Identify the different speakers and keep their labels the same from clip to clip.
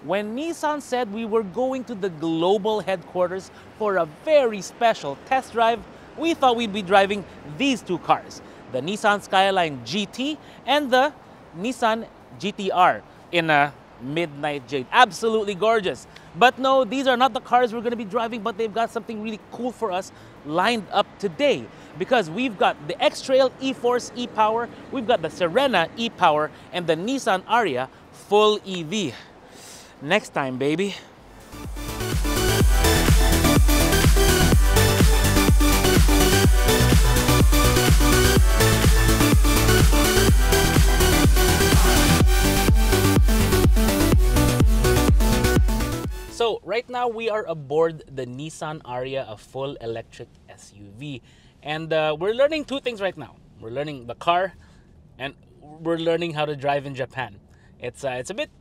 Speaker 1: When Nissan said we were going to the global headquarters for a very special test drive, we thought we'd be driving these two cars, the Nissan Skyline GT and the Nissan GTR in a midnight jade. Absolutely gorgeous. But no, these are not the cars we're going to be driving, but they've got something really cool for us lined up today, because we've got the X-Trail e-Force e-Power, we've got the Serena e-Power, and the Nissan Ariya full EV. Next time, baby. So right now we are aboard the Nissan Ariya, a full electric SUV. And we're learning two things right now. We're learning the car and we're learning how to drive in Japan. It's a bit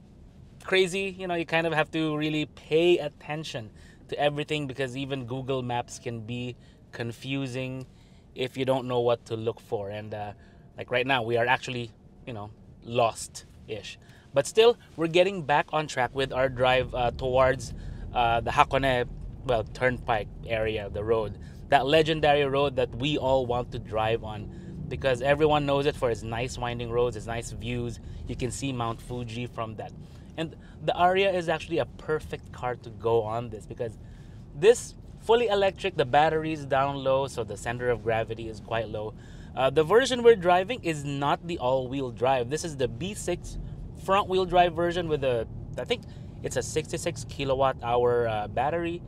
Speaker 1: crazy, you know, you kind of have to really pay attention to everything, because even Google Maps can be confusing if you don't know what to look for. And like right now we are actually, you know, lost-ish. But still, we're getting back on track with our drive towards the Hakone, well, Turnpike area, the road. That legendary road that we all want to drive on, because everyone knows it for its nice winding roads, its nice views. You can see Mount Fuji from that. And the Ariya is actually a perfect car to go on this, because this fully electric, the battery is down low, so the center of gravity is quite low. The version we're driving is not the all-wheel drive. This is the B6 front-wheel drive version with a, I think it's a 66 kilowatt hour battery,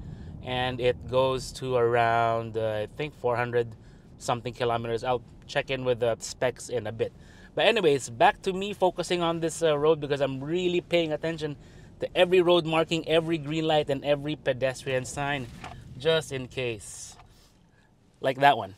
Speaker 1: and it goes to around I think 400 something kilometers. I'll check in with the specs in a bit. But anyways, back to me focusing on this road, because I'm really paying attention to every road marking, every green light, and every pedestrian sign, just in case. Like that one.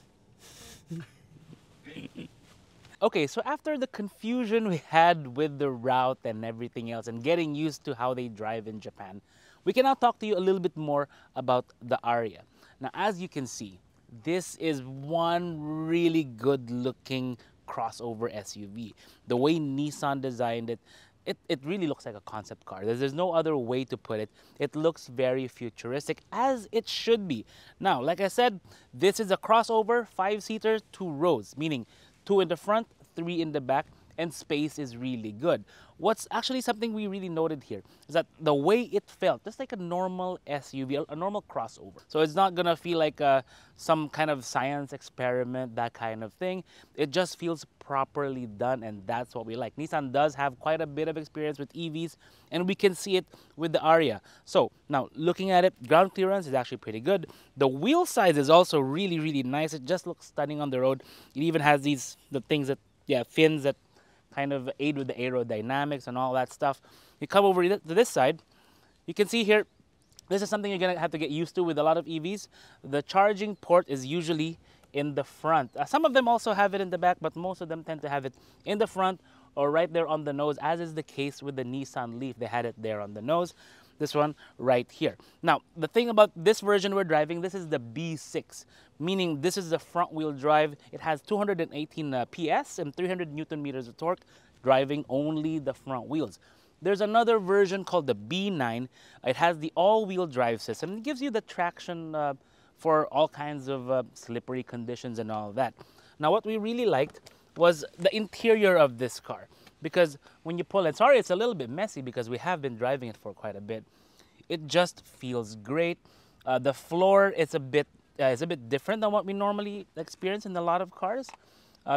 Speaker 1: Okay, so after the confusion we had with the route and everything else and getting used to how they drive in Japan, we can now talk to you a little bit more about the Ariya. Now, as you can see, this is one really good looking crossover SUV. The way Nissan designed it, it really looks like a concept car. There's no other way to put it. It looks very futuristic, as it should be. Now, like I said, this is a crossover 5-seater, 2 rows, meaning 2 in the front, 3 in the back, and space is really good. What's actually something we really noted here is that the way it felt, just like a normal SUV, a normal crossover. So it's not gonna feel like some kind of science experiment, that kind of thing. It just feels properly done, and that's what we like. Nissan does have quite a bit of experience with EVs, and we can see it with the Ariya. So now looking at it, ground clearance is actually pretty good. The wheel size is also really, really nice. It just looks stunning on the road. It even has the things that, fins that kind of aid with the aerodynamics and all that stuff. You come over to this side, you can see here, this is something you're gonna have to get used to with a lot of EVs. The charging port is usually in the front. Some of them also have it in the back, but most of them tend to have it in the front or right there on the nose, as is the case with the Nissan Leaf. They had it there on the nose. This one right here. Now, the thing about this version we're driving, this is the B6, meaning this is the front wheel drive. It has 218 PS and 300 Newton meters of torque, driving only the front wheels. There's another version called the B9. It has the all-wheel drive system. It gives you the traction for all kinds of slippery conditions and all that. Now, what we really liked was the interior of this car, because when you pull it, sorry, it's a little bit messy because we have been driving it for quite a bit. It just feels great. The floor is a bit different than what we normally experience in a lot of cars,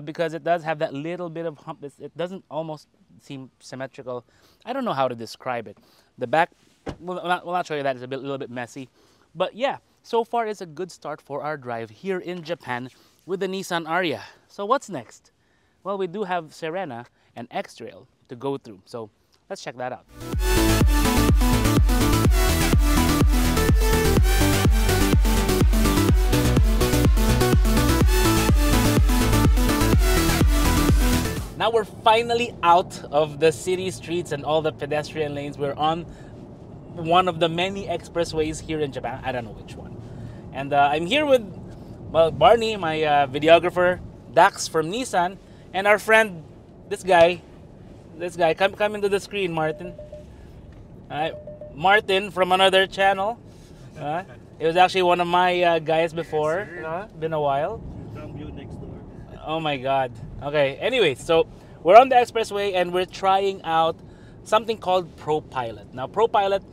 Speaker 1: because it does have that little bit of hump. It doesn't almost seem symmetrical. I don't know how to describe it. The back, we'll not show you that. It's a little bit messy. But yeah, so far it's a good start for our drive here in Japan with the Nissan Ariya. So what's next? Well, we do have Serena and X-Trail to go through. So let's check that out. Now we're finally out of the city streets and all the pedestrian lanes. We're on one of the many expressways here in Japan. I don't know which one. And I'm here with, well, Barney, my videographer, Dax from Nissan, and our friend, this guy, come into the screen, Martin. Martin from another channel. It was actually one of my guys before. Been a while.
Speaker 2: From you next door.
Speaker 1: Oh my God. Okay. Anyway, so we're on the expressway and we're trying out something called ProPilot. Now, ProPilot,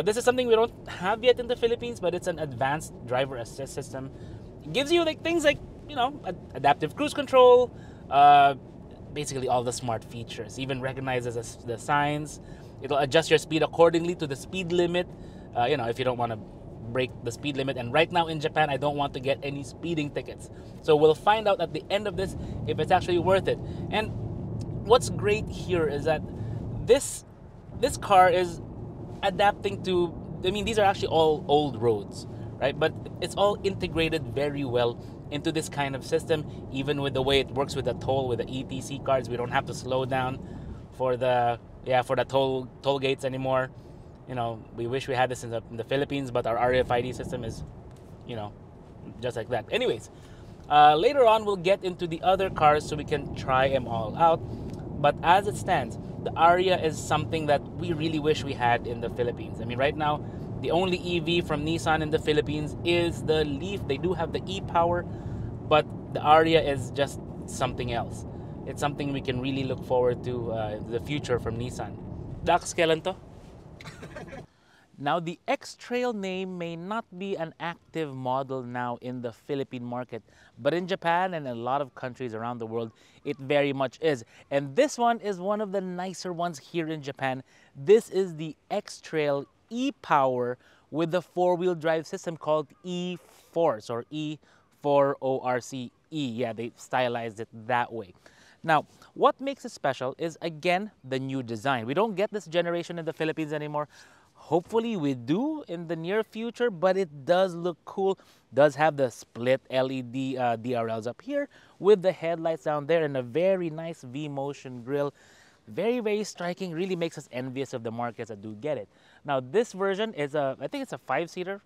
Speaker 1: this is something we don't have yet in the Philippines, but it's an advanced driver assist system. It gives you like things like, you know, adaptive cruise control, basically all the smart features. Even recognizes the signs. It'll adjust your speed accordingly to the speed limit. You know, if you don't want to break the speed limit. And right now in Japan, I don't want to get any speeding tickets. So we'll find out at the end of this if it's actually worth it. And what's great here is that this car is adapting to, I mean, these are actually all old roads, right? But it's all integrated very well into this kind of system, even with the way it works with the toll, with the ETC cards. We don't have to slow down for the toll gates anymore. You know, we wish we had this in the Philippines, but our RFID system is, you know, just like that. Anyways, later on we'll get into the other cars so we can try them all out. But as it stands, the Ariya is something that we really wish we had in the Philippines. I mean, right now, the only EV from Nissan in the Philippines is the Leaf. They do have the e-Power, but the Ariya is just something else. It's something we can really look forward to in the future from Nissan. Dax, kailan to? Now, the X-Trail name may not be an active model now in the Philippine market, but in Japan and a lot of countries around the world, it very much is. And this one is one of the nicer ones here in Japan. This is the X-Trail e-Power with the four-wheel drive system called E-Force or E4ORCE. Yeah, they stylized it that way. Now, what makes it special is, again, the new design. We don't get this generation in the Philippines anymore. Hopefully we do in the near future, but it does look cool. Does have the split LED DRLs up here with the headlights down there and a very nice V-motion grille. Very, very striking. Really makes us envious of the markets that do get it. Now, this version is I think it's a 5-seater.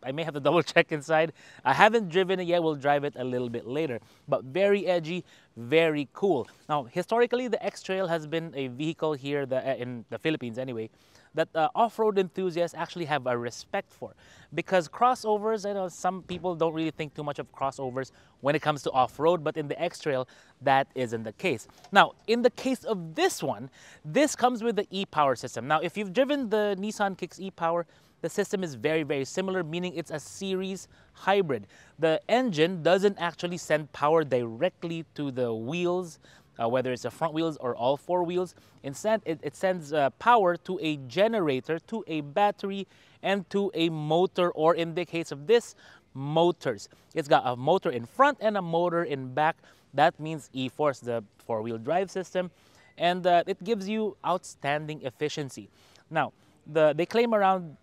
Speaker 1: I may have to double check inside. I haven't driven it yet. We'll drive it a little bit later. But very edgy, very cool. Now, historically, the X-Trail has been a vehicle here in the Philippines anyway, that off-road enthusiasts actually have a respect for. Because crossovers, I know some people don't really think too much of crossovers when it comes to off-road, but in the X-Trail, that isn't the case. Now, in the case of this one, this comes with the e-Power system. Now, if you've driven the Nissan Kicks e-Power, the system is very, very similar, meaning it's a series hybrid. The engine doesn't actually send power directly to the wheels, whether it's the front wheels or all four wheels. Instead, it sends power to a generator, to a battery, and to a motor, or in the case of this, motors. It's got a motor in front and a motor in back. That means E-Force, the four-wheel drive system, and it gives you outstanding efficiency. Now, they claim around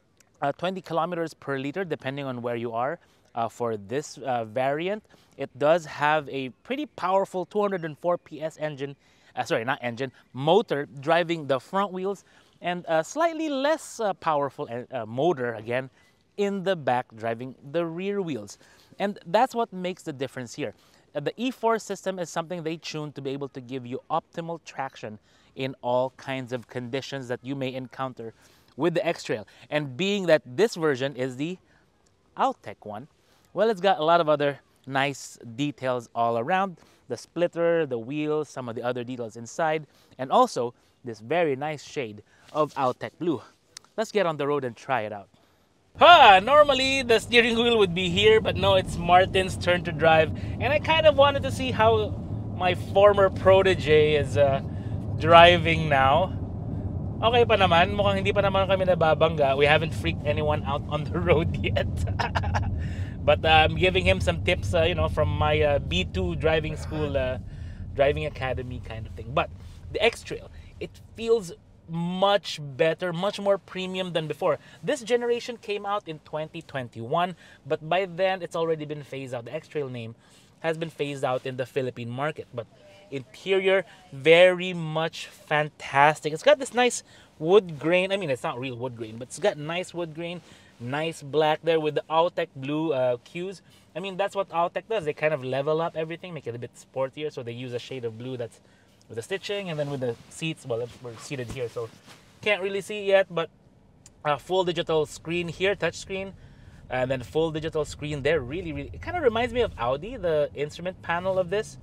Speaker 1: 20 kilometers per liter, depending on where you are. For this variant, it does have a pretty powerful 204 PS engine, motor driving the front wheels, and a slightly less powerful motor, again, in the back driving the rear wheels. And that's what makes the difference here. The E-Force system is something they tuned to be able to give you optimal traction in all kinds of conditions that you may encounter with the X-Trail. And being that this version is the Altec one, well, it's got a lot of other nice details all around. The splitter, the wheels, some of the other details inside, and also this very nice shade of Altec blue. Let's get on the road and try it out. Normally the steering wheel would be here, but no, it's Martin's turn to drive. And I kind of wanted to see how my former protege is driving now. Okay pa naman, mukhang hindi pa naman kami nababangga. We haven't freaked anyone out on the road yet. But I'm giving him some tips, you know, from my B2 driving school, driving academy kind of thing. But the X-Trail, it feels much better, much more premium than before. This generation came out in 2021, but by then it's already been phased out. The X-Trail name has been phased out in the Philippine market. But interior, very much fantastic. It's got this nice wood grain. I mean, it's not real wood grain, but it's got nice wood grain, nice black there with the Altec blue cues. I mean, that's what Altec does. They kind of level up everything, make it a bit sportier. So they use a shade of blue that's with the stitching, and then with the seats, well, we're seated here, so can't really see yet, but full digital screen here, touch screen, and then full digital screen there. Really, really, it kind of reminds me of Audi, the instrument panel of this.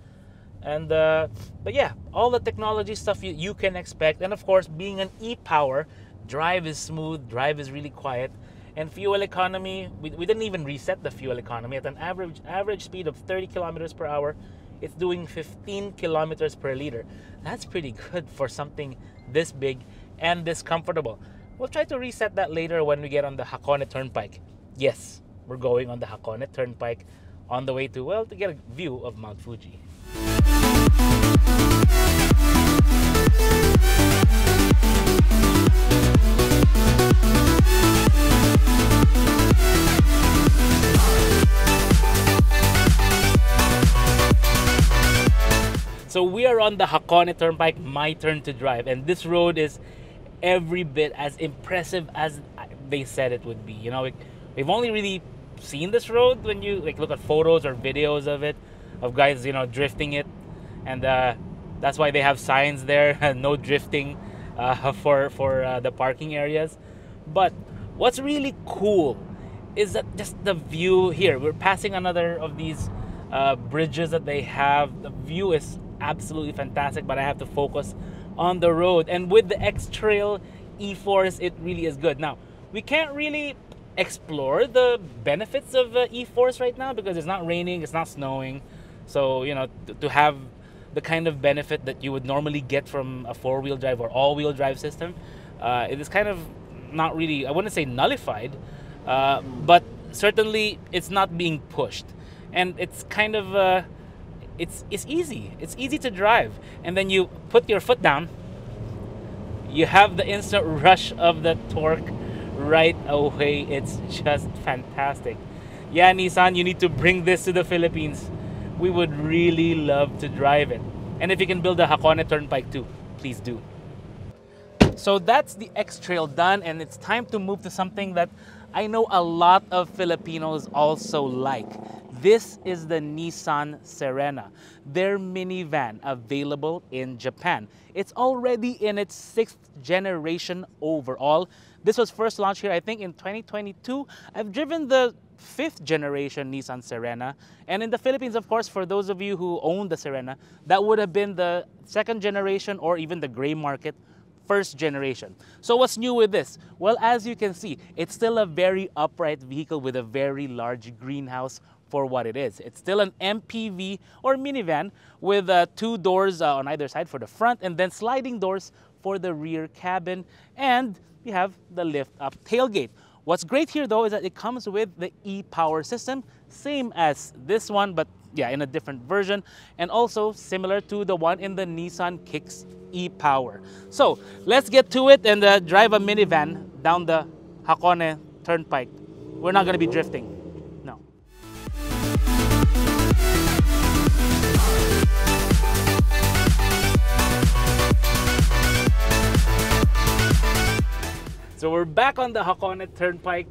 Speaker 1: And but yeah, all the technology stuff you can expect. And of course, being an e-Power, drive is smooth, drive is really quiet. And fuel economy, we didn't even reset the fuel economy. At an average speed of 30 kilometers per hour, it's doing 15 kilometers per liter. That's pretty good for something this big and this comfortable. We'll try to reset that later when we get on the Hakone Turnpike. Yes, we're going on the Hakone Turnpike on the way to, well, to get a view of Mount Fuji. So we are on the Hakone Turnpike, my turn to drive, and this road is every bit as impressive as they said it would be. You know, we've only really seen this road when you like look at photos or videos of it, of guys, you know, drifting it, and that's why they have signs there, no drifting, for the parking areas. But what's really cool is that just the view here. We're passing another of these bridges that they have. The view is absolutely fantastic, but I have to focus on the road. And with the X-Trail E-Force, it really is good. Now, we can't really explore the benefits of E-Force right now because it's not raining, it's not snowing. So, you know, to have the kind of benefit that you would normally get from a four-wheel drive or all-wheel drive system, it is kind of not really, I wouldn't say nullified, but certainly it's not being pushed. And it's kind of, it's easy. It's easy to drive. And then you put your foot down, you have the instant rush of the torque right away. It's just fantastic. Yeah, Nissan, you need to bring this to the Philippines. We would really love to drive it. And if you can build a Hakone Turnpike too, please do. So that's the X-Trail done, and it's time to move to something that I know a lot of Filipinos also like. This is the Nissan Serena, their minivan available in Japan. It's already in its 6th generation overall. This was first launched here, I think, in 2022. I've driven the 5th generation Nissan Serena. And in the Philippines, of course, for those of you who own the Serena, that would have been the 2nd generation or even the gray market 1st generation. So what's new with this? Well, as you can see, it's still a very upright vehicle with a very large greenhouse for what it is. It's still an MPV or minivan with 2 doors on either side for the front and then sliding doors for the rear cabin. And you have the lift-up tailgate. What's great here though is that it comes with the e-Power system, same as this one, but yeah, in a different version, and also similar to the one in the Nissan Kicks e-Power. So let's get to it and drive a minivan down the Hakone Turnpike. We're not going to be drifting. No. So we're back on the Hakone Turnpike,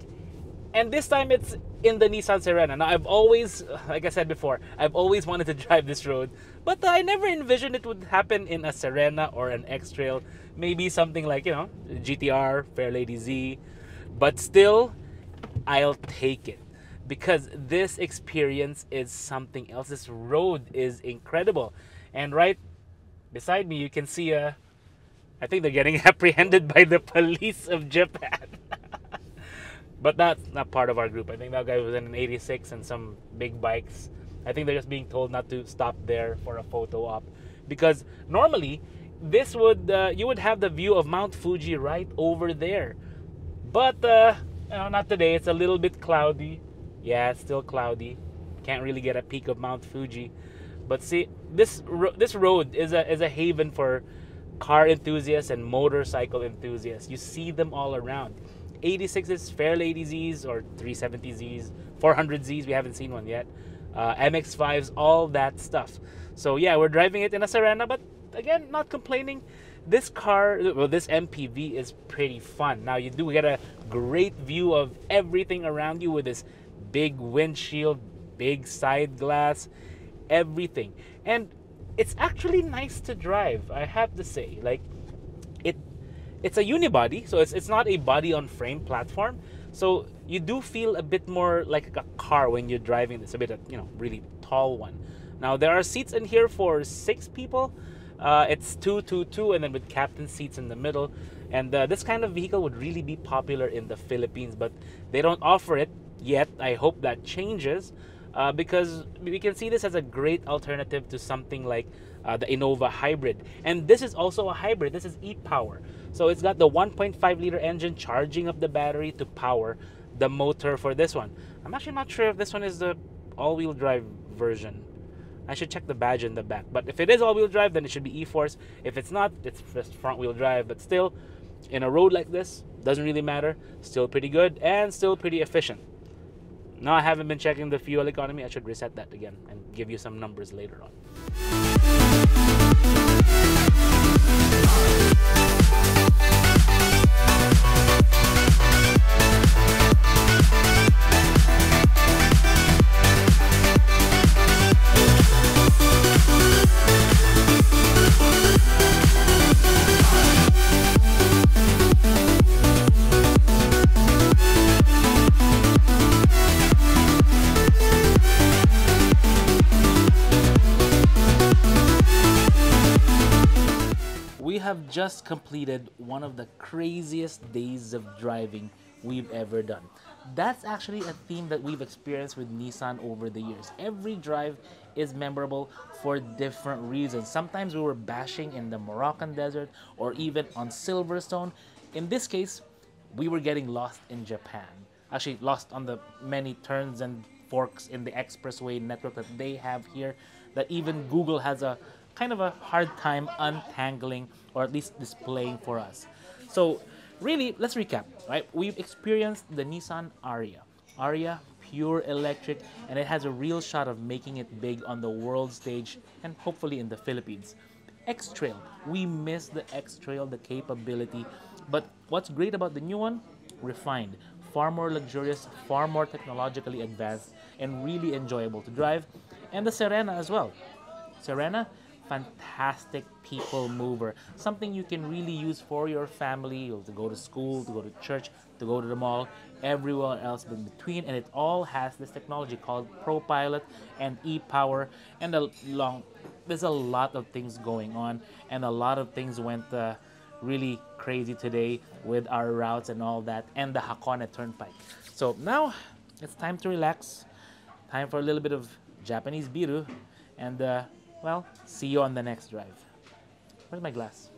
Speaker 1: and this time it's in the Nissan Serena. Now, I've always, like I said before, I've always wanted to drive this road, but I never envisioned it would happen in a Serena or an X-Trail. Maybe something like, you know, GTR, Fairlady Z. But still, I'll take it because this experience is something else. This road is incredible. And right beside me, you can see I think they're getting apprehended by the police of Japan. But that's not part of our group. I think that guy was in an 86 and some big bikes. I think they're just being told not to stop there for a photo op. Because normally, this would you would have the view of Mount Fuji right over there. But, you know, not today. It's a little bit cloudy. Yeah, it's still cloudy. Can't really get a peek of Mount Fuji. But see, this road is a haven for car enthusiasts and motorcycle enthusiasts. You see them all around. 86s, Fairlady Zs or 370Zs, 400Zs, we haven't seen one yet. MX-5s, all that stuff. So yeah, we're driving it in a Serena, but again, not complaining. This car, well, this MPV is pretty fun. Now you do get a great view of everything around you with this big windshield, big side glass, everything. And it's actually nice to drive, I have to say. Like, It's a unibody, so it's not a body-on-frame platform. So you do feel a bit more like a car when you're driving this, a bit of, really tall one. Now, there are seats in here for 6 people. It's 2, 2, 2, and then with captain seats in the middle. And this kind of vehicle would really be popular in the Philippines, but they don't offer it yet. I hope that changes because we can see this as a great alternative to something like the Innova Hybrid. And this is also a hybrid. This is e-Power. So it's got the 1.5 liter engine charging up the battery to power the motor for this one. I'm actually not sure if this one is the all-wheel drive version. I should check the badge in the back. But if it is all-wheel drive, then it should be e-Force. If it's not, it's just front-wheel drive. But still, in a road like this, doesn't really matter. Still pretty good and still pretty efficient. Now, I haven't been checking the fuel economy. I should reset that again and give you some numbers later on. We have just completed one of the craziest days of driving we've ever done. That's actually a theme that we've experienced with Nissan over the years. Every drive is memorable for different reasons. Sometimes we were bashing in the Moroccan desert or even on Silverstone. In this case, we were getting lost in Japan. Actually, lost on the many turns and forks in the expressway network that they have here, that even Google has a kind of a hard time untangling or at least displaying for us. So really, let's recap, right? We've experienced the Nissan Ariya. Ariya, pure electric, and it has a real shot of making it big on the world stage and hopefully in the Philippines. X-Trail, we miss the X-Trail, the capability, but what's great about the new one? Refined, far more luxurious, far more technologically advanced, and really enjoyable to drive. And the Serena as well. Serena, fantastic people mover, something you can really use for your family, to go to school, to go to church, to go to the mall, everywhere else in between. And it all has this technology called ProPilot and e-Power, and there's a lot of things going on, and a lot of things went really crazy today with our routes and all that, and the Hakone Turnpike. So now it's time to relax, time for a little bit of Japanese biru, and well, see you on the next drive. Where's my glass?